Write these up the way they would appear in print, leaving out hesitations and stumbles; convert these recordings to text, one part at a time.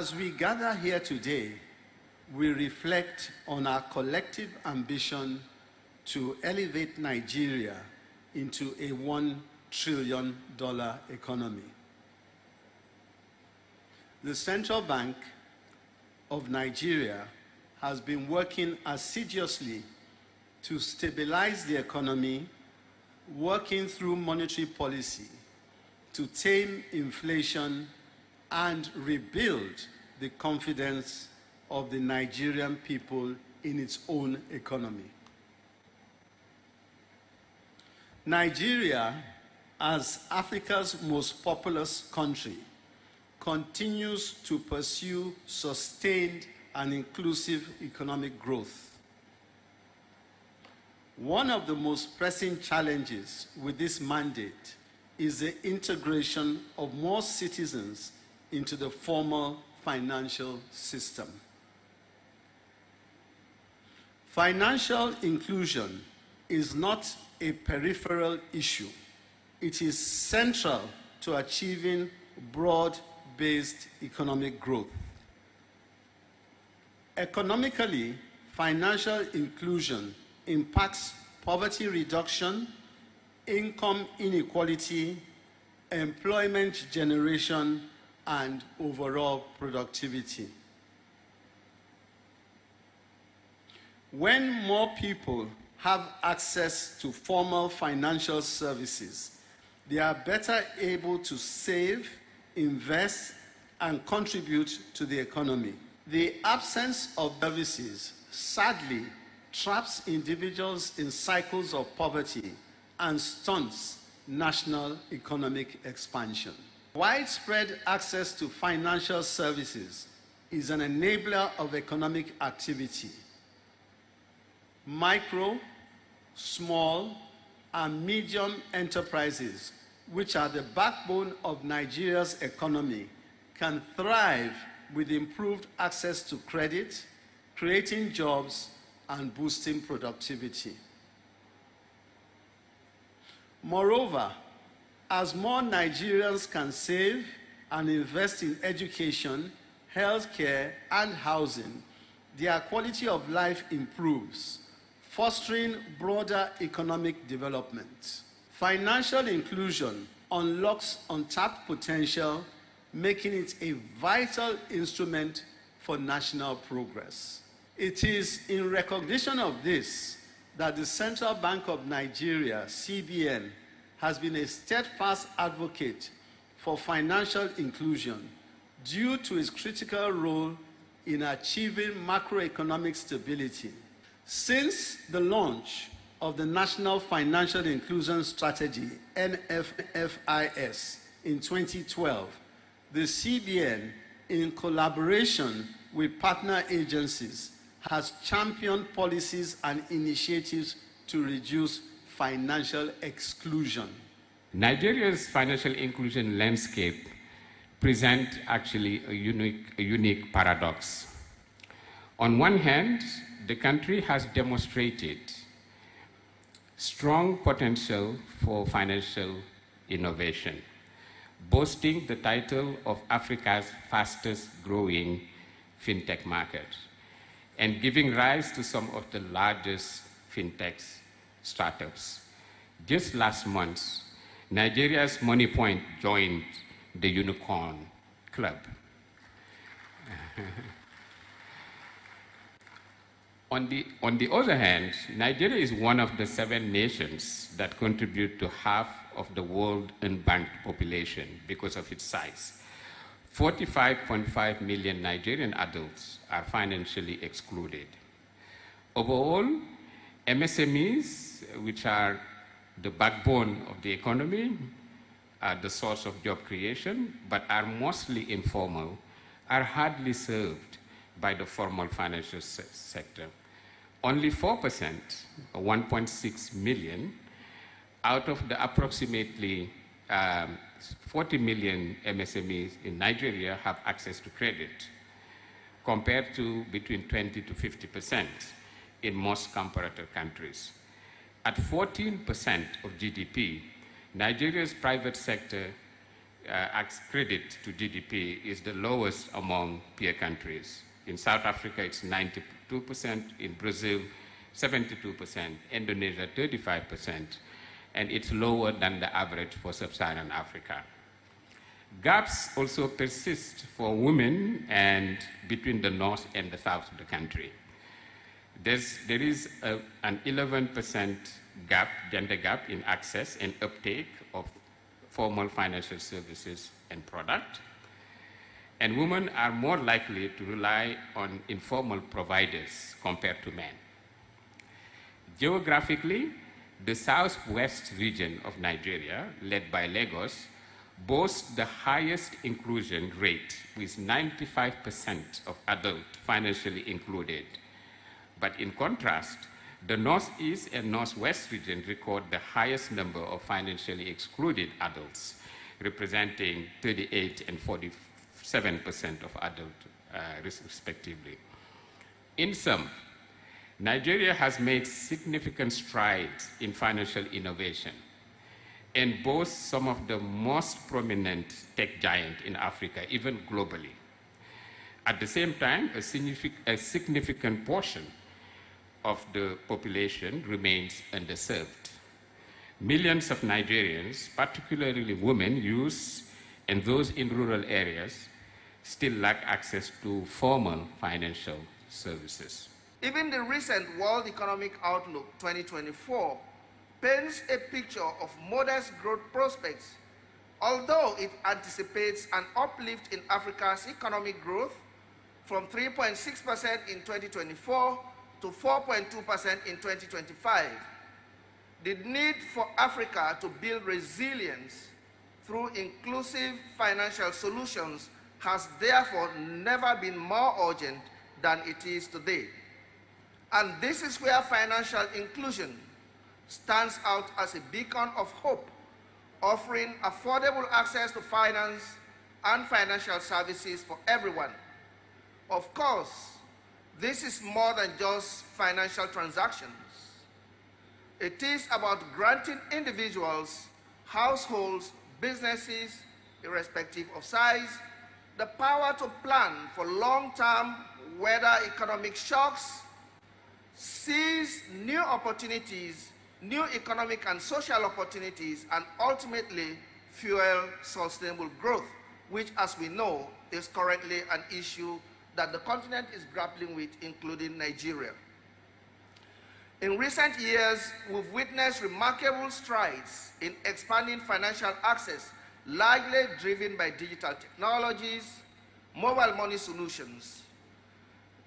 As we gather here today, we reflect on our collective ambition to elevate Nigeria into a $1 trillion economy. The Central Bank of Nigeria has been working assiduously to stabilize the economy, working through monetary policy to tame inflation and rebuild the confidence of the Nigerian people in its own economy. Nigeria, as Africa's most populous country, continues to pursue sustained and inclusive economic growth. One of the most pressing challenges with this mandate is the integration of more citizens into the formal financial system. Financial inclusion is not a peripheral issue. It is central to achieving broad-based economic growth. Economically, financial inclusion impacts poverty reduction, income inequality, employment generation, and overall productivity. When more people have access to formal financial services, they are better able to save, invest, and contribute to the economy. The absence of services, sadly, traps individuals in cycles of poverty and stunts national economic expansion. Widespread access to financial services is an enabler of economic activity. Micro, small, and medium enterprises, which are the backbone of Nigeria's economy, can thrive with improved access to credit, creating jobs and boosting productivity. Moreover, as more Nigerians can save and invest in education, healthcare, and housing, their quality of life improves, fostering broader economic development. Financial inclusion unlocks untapped potential, making it a vital instrument for national progress. It is in recognition of this that the Central Bank of Nigeria, CBN, has been a steadfast advocate for financial inclusion due to its critical role in achieving macroeconomic stability. Since the launch of the National Financial Inclusion Strategy, NFFIS, in 2012, the CBN, in collaboration with partner agencies, has championed policies and initiatives to reduce financial exclusion. Nigeria's financial inclusion landscape presents actually a unique paradox. On one hand, the country has demonstrated strong potential for financial innovation, boasting the title of Africa's fastest growing fintech market and giving rise to some of the largest fintech startups. Just last month, Nigeria's MoneyPoint joined the Unicorn Club. On the other hand, Nigeria is one of the 7 nations that contribute to half of the world unbanked population because of its size. 45.5 million Nigerian adults are financially excluded. Overall, MSMEs, which are the backbone of the economy, are the source of job creation, but are mostly informal, are hardly served by the formal financial sector. Only 4%, 1.6 million, out of the approximately 40 million MSMEs in Nigeria have access to credit, compared to between 20 to 50% in most comparator countries. At 14% of GDP, Nigeria's private sector credit to GDP is the lowest among peer countries. In South Africa, it's 92%, in Brazil, 72%, Indonesia, 35%, and it's lower than the average for sub-Saharan Africa. Gaps also persist for women and between the north and the south of the country. There is an 11% gap, gender gap in access and uptake of formal financial services and product. And women are more likely to rely on informal providers compared to men. Geographically, the southwest region of Nigeria, led by Lagos, boasts the highest inclusion rate, with 95% of adults financially included. But in contrast, the northeast and northwest region record the highest number of financially excluded adults, representing 38 and 47% of adults, respectively. In sum, Nigeria has made significant strides in financial innovation and boasts some of the most prominent tech giants in Africa, even globally. At the same time, a significant portion of the population remains underserved. Millions of Nigerians, particularly women, youth, and those in rural areas, still lack access to formal financial services. Even the recent World Economic Outlook 2024 paints a picture of modest growth prospects, although it anticipates an uplift in Africa's economic growth from 3.6% in 2024 to 4.2% in 2025. The need for Africa to build resilience through inclusive financial solutions has therefore never been more urgent than it is today. And this is where financial inclusion stands out as a beacon of hope, offering affordable access to finance and financial services for everyone. Of course, this is more than just financial transactions. It is about granting individuals, households, businesses, irrespective of size, the power to plan for long-term weather economic shocks, seize new opportunities, new economic and social opportunities, and ultimately fuel sustainable growth, which, as we know, is currently an issue that the continent is grappling with, including Nigeria. In recent years, we've witnessed remarkable strides in expanding financial access, largely driven by digital technologies, mobile money solutions.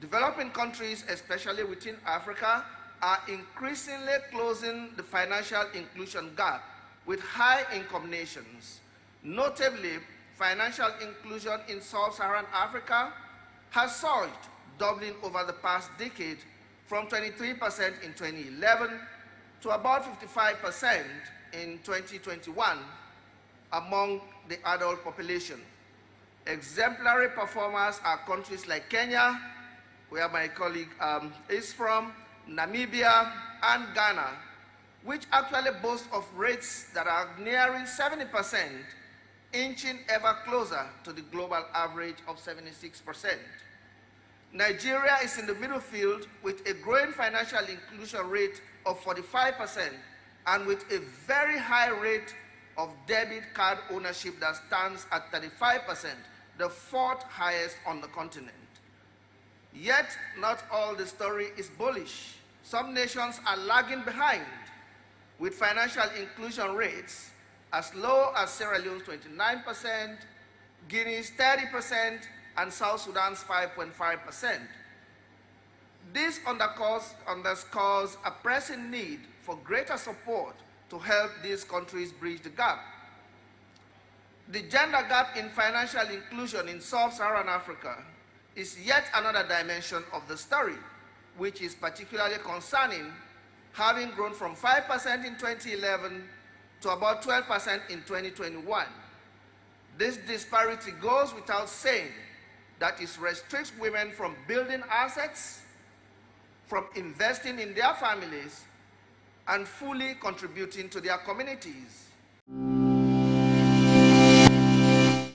Developing countries, especially within Africa, are increasingly closing the financial inclusion gap with high-income nations. Notably, financial inclusion in sub-Saharan Africa has surged, doubling over the past decade from 23% in 2011 to about 55% in 2021 among the adult population. Exemplary performers are countries like Kenya, where my colleague is from, Namibia, and Ghana, which actually boast of rates that are nearing 70%, inching ever closer to the global average of 76%. Nigeria is in the middle field with a growing financial inclusion rate of 45% and with a very high rate of debit card ownership that stands at 35%, the fourth highest on the continent. Yet, not all the story is bullish. Some nations are lagging behind, with financial inclusion rates as low as Sierra Leone's 29%, Guinea's 30%, and South Sudan's 5.5%. This underscores a pressing need for greater support to help these countries bridge the gap. The gender gap in financial inclusion in sub-Saharan Africa is yet another dimension of the story, which is particularly concerning, having grown from 5% in 2011 to about 12% in 2021. This disparity goes without saying, that it restricts women from building assets, from investing in their families, and fully contributing to their communities.